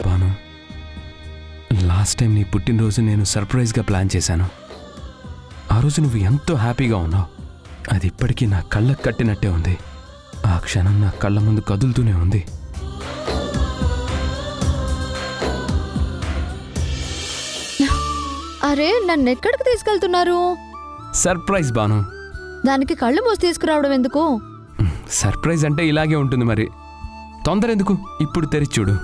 Bhanu, last time నీ పుట్టినరోజు నేను సర్ప్రైజ్గా ప్లాన్ చేశాను. ఆ రోజు నువ్వు ఎంతో హ్యాపీగా ఉన్నావు. అది ఇప్పటికీ నా కళ్ళకు కట్టినట్టే ఉంది. ఆ క్షణం నా కళ్ళ ముందు కదులుతూనే ఉంది. అరే, నన్ను ఎక్కడికి తీసుకెళ్తున్నారు? సర్ప్రైజ్ భాను. దానికి కళ్ళు మూసి తీసుకురావడం ఎందుకు? సర్ప్రైజ్ అంటే ఇలాగే ఉంటుంది మరి. తొందర ఎందుకు, ఇప్పుడు తెరిచి చూడు.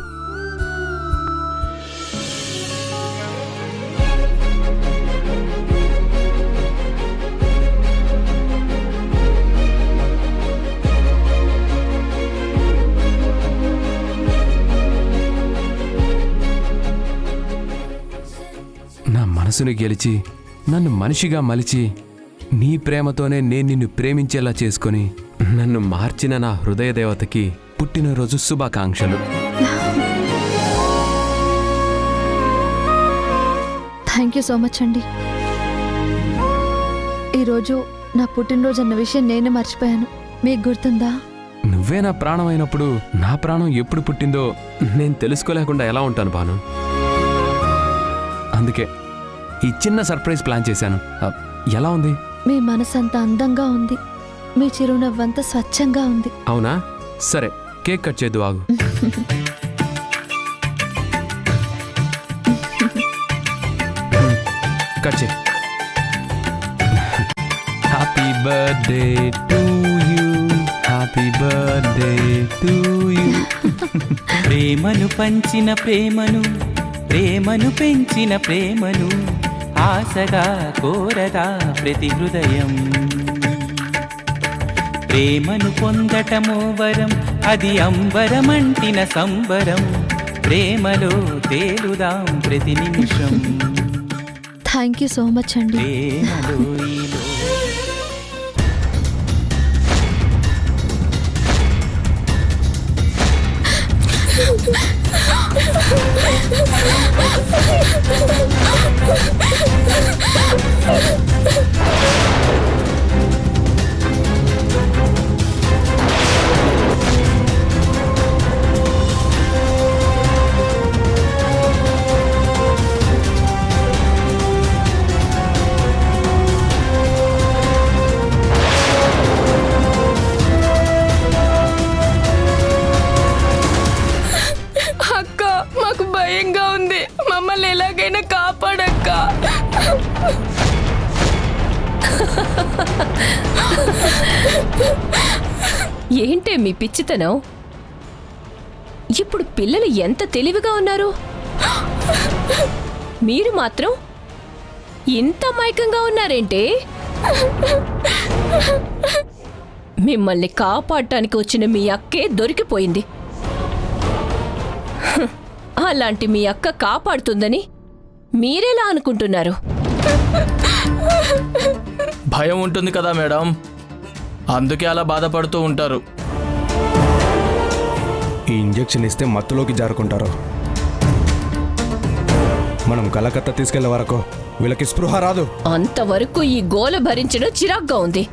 నా మనసుని గెలిచి నన్ను మనిషిగా మలిచి నీ ప్రేమతోనే నేను నిన్ను ప్రేమించేలా చేసుకొని నన్ను మార్చిన నా హృదయ దేవతకి పుట్టినరోజు శుభాకాంక్షలు. థ్యాంక్ యూ సో మచ్ అండి. ఈరోజు నా పుట్టినరోజు అన్న విషయం నేనే మర్చిపోయాను. మీకు గుర్తుందా? నువ్వే నా ప్రాణం అయినప్పుడు నా ప్రాణం ఎప్పుడు పుట్టిందో నేను తెలుసుకోలేకుండా ఎలా ఉంటాను భాను. అందుకే ఈ చిన్న సర్ప్రైజ్ ప్లాన్ చేశాను. ఎలా ఉంది? మీ మనసంత అందంగా ఉంది. మీ చిరునవ్వంత స్వచ్ఛంగా ఉంది. అవునా? సరే, కేక్ కట్ చేద్దు, ఆగు. కట్ చే. Happy birthday to you, happy birthday to you. ప్రేమను పంచిన ప్రేమను, ప్రేమను పెంచిన ప్రేమను ఆశగా కోరదా ప్రతి హృదయం. ప్రేమను పొందటమో వరం, అది అంబరమంటిన సంబరం. ప్రేమలో తేలుదాం ప్రతి నిమిషం. థ్యాంక్ యూ సో మచ్ అండి. ప్రేమలో ఈలో ఏంటే మీ పిచ్చితనం? ఇప్పుడు పిల్లలు ఎంత తెలివిగా ఉన్నారు. మీరు మాత్రం ఇంత మైకంగా ఉన్నారేంటే? మిమ్మల్ని కాపాడటానికి వచ్చిన మీ అక్కే దొరికిపోయింది. అలాంటి మీ అక్క కాపాడుతుందని మీరెలా అనుకుంటున్నారు? భయం ఉంటుంది కదా మేడం, అందుకే అలా బాధపడుతూ ఉంటారు. ఈ ఇంజెక్షన్ ఇస్తే మత్తులోకి జారుకుంటారు. మనం కలకత్తా తీసుకెళ్లే వరకు వీళ్ళకి స్పృహ రాదు. అంతవరకు ఈ గోల భరించడం చిరాగ్గా ఉంది.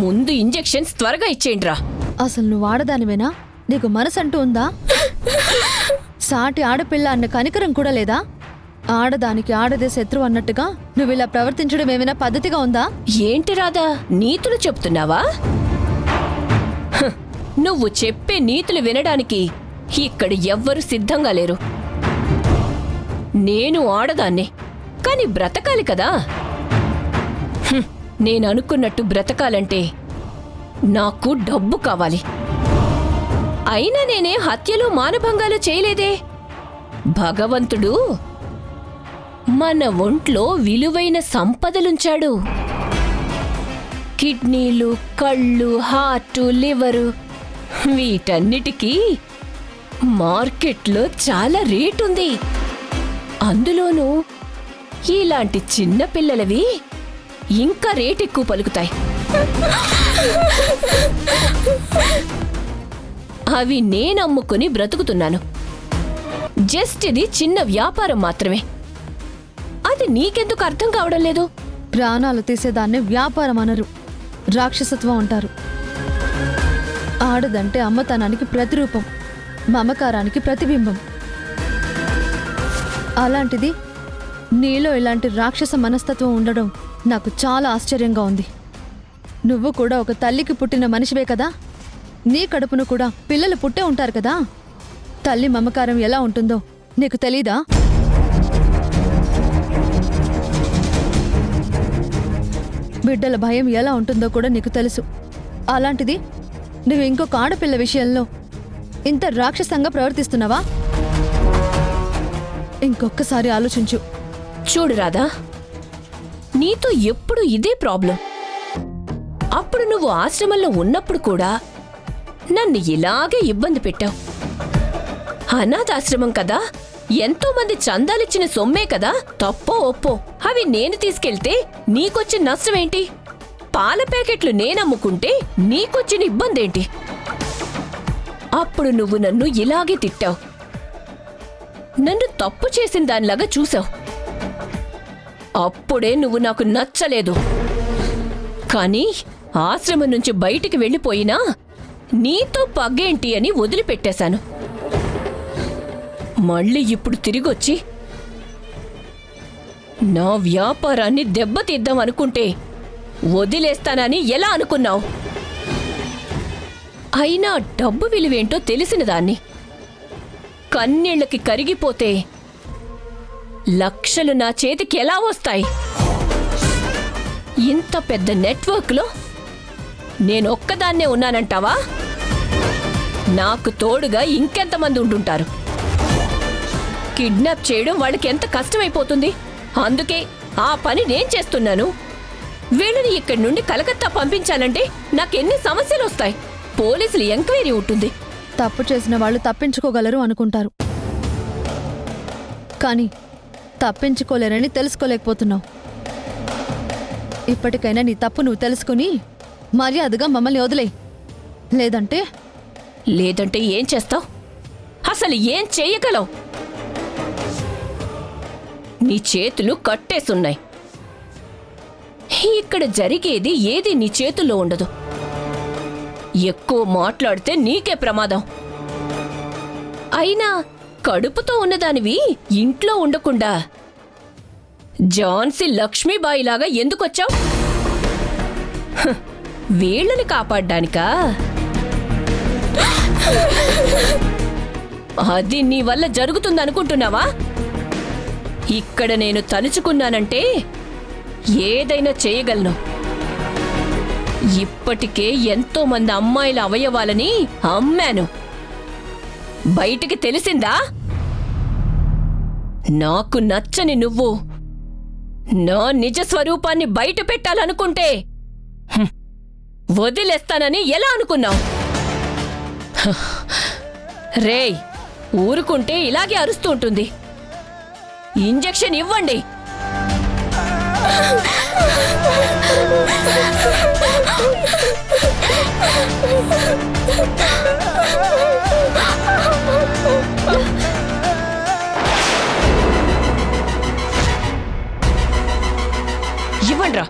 ముందు ఇంజెక్షన్స్ త్వరగా ఇచ్చేయండిరా. అసలు నువ్వు ఆడదానివేనా? నీకు మనసంటూ ఉందా? సాటి ఆడపిల్ల అన్న కనికరం కూడా లేదా? ఆడదానికి ఆడదే శత్రువు అన్నట్టుగా నువ్వు ఇలా ప్రవర్తించడం ఏమైనా పద్ధతిగా ఉందా? ఏంటి రాధా, నీతులు చెప్తున్నావా? నువ్వు చెప్పే నీతులు వినడానికి ఇక్కడ ఎవ్వరూ సిద్ధంగా లేరు. నేను ఆడదాన్నే, కాని బ్రతకాలి కదా. నేను అనుకున్నట్టు బ్రతకాలంటే నాకు డబ్బు కావాలి. అయినా నేనే హత్యలు మానభంగాలు చేయలేదే. భగవంతుడు మన ఒంట్లో విలువైన సంపదలుంచాడు. కిడ్నీలు, కళ్ళు, హార్టు, లివరు, వీటన్నిటికీ మార్కెట్లో చాలా రేటుంది. అందులోనూ ఇలాంటి చిన్న పిల్లలవి ఇంకా రేట్ ఎక్కువ పలుకుతాయి. అవి నేనమ్ముకుని బ్రతుకుతున్నాను. జస్ట్ ఇది చిన్న వ్యాపారం మాత్రమే. అది నీకెందుకు అర్థం కావడం లేదు? ప్రాణాలు తీసేదాన్ని వ్యాపారం అనరు, రాక్షసత్వం అంటారు. ఆడదంటే అమ్మతనానికి ప్రతిరూపం, మమకారానికి ప్రతిబింబం. అలాంటిది నీలో ఇలాంటి రాక్షస మనస్తత్వం ఉండడం నాకు చాలా ఆశ్చర్యంగా ఉంది. నువ్వు కూడా ఒక తల్లికి పుట్టిన మనిషివే కదా. నీ కడుపున కూడా పిల్లలు పుట్టే ఉంటారు కదా. తల్లి మమకారం ఎలా ఉంటుందో నీకు తెలీదా? బిడ్డల భయం ఎలా ఉంటుందో కూడా నీకు తెలుసు. అలాంటిది నువ్వు ఇంకొక ఆడపిల్ల విషయంలో ఇంత రాక్షసంగా ప్రవర్తిస్తున్నావా? ఇంకొక్కసారి ఆలోచించు. చూడు రాధా, నీతో ఎప్పుడు ఇదే ప్రాబ్లం. అప్పుడు నువ్వు ఆశ్రమంలో ఉన్నప్పుడు కూడా నన్ను ఇలాగే ఇబ్బంది పెట్టావు. అనాథాశ్రమం కదా, ఎంతో మంది చందాలిచ్చిన సొమ్మే కదా. తప్పో ఒప్పో అవి నేను తీసుకెళ్తే నీకొచ్చిన నష్టమేంటి? పాల ప్యాకెట్లు నేనమ్ముకుంటే నీకొచ్చిన ఇబ్బందేంటి? అప్పుడు నువ్వు నన్ను ఇలాగే తిట్టావు. నన్ను తప్పు చేసిన దానిలాగా చూసావు. అప్పుడే నువ్వు నాకు నచ్చలేదు. కానీ ఆశ్రమం నుంచి బయటికి వెళ్ళిపోయినా నీతో పగ్గేంటి అని వదిలిపెట్టేశాను. మళ్ళీ ఇప్పుడు తిరిగొచ్చి నా వ్యాపారాన్ని దెబ్బతీద్దాం అనుకుంటే వదిలేస్తానని ఎలా అనుకున్నావు? అయినా డబ్బు విలువేంటో తెలిసిన దాన్ని. కన్నీళ్లకి కరిగిపోతే లక్షలు నా చేతికి ఎలా వస్తాయి? ఇంత పెద్ద నెట్వర్క్లో నేనొక్కదాన్నే ఉన్నానంటావా? నాకు తోడుగా ఇంకెంతమంది ఉంటుంటారు? కిడ్నాప్ చేయడం వాళ్ళకి ఎంత కష్టమైపోతుంది. అందుకే ఆ పని నేను చేస్తున్నాను. వీళ్ళని ఇక్కడి నుండి కలకత్తా పంపించాలంటే నాకెన్ని సమస్యలు వస్తాయి. పోలీసులు ఎంక్వైరీ ఉంటుంది. తప్పు చేసిన వాళ్ళు తప్పించుకోగలరు అనుకుంటారు, కానీ తప్పించుకోలేరని తెలుసుకోలేకపోతున్నావు. ఇప్పటికైనా నీ తప్పు నువ్వు తెలుసుకుని మర్యాదగా మమ్మల్ని వదిలేయ్. లేదంటే ఏం చేస్తావు? అసలు ఏం చెయ్యగలవు? నీ చేతులు కట్టేసున్నాయి. ఇక్కడ జరిగేది ఏది నీ చేతుల్లో ఉండదు. ఎక్కువ మాట్లాడితే నీకే ప్రమాదం. అయినా కడుపుతో ఉన్నదానివి ఇంట్లో ఉండకుండా ఝాన్సీ లక్ష్మీబాయిలాగా ఎందుకొచ్చావు? వీళ్ళని కాపాడ్డానికా? అది నీ వల్ల జరుగుతుందనుకుంటున్నావా? ఇక్కడ నేను తలుచుకున్నానంటే ఏదైనా చేయగలను. ఇప్పటికే ఎంతో మంది అమ్మాయిల అవయవాలని అమ్మాను. బయటికి తెలిసిందా? నాకు నచ్చని నువ్వు నా నిజ స్వరూపాన్ని బయట పెట్టాలనుకుంటే వదిలేస్తానని ఎలా అనుకున్నావు? రేయ్, ఊరుకుంటే ఇలాగే అరుస్తూ ఉంటుంది. ఇంజెక్షన్ ఇవ్వండి. ఇవ్వండ్రా.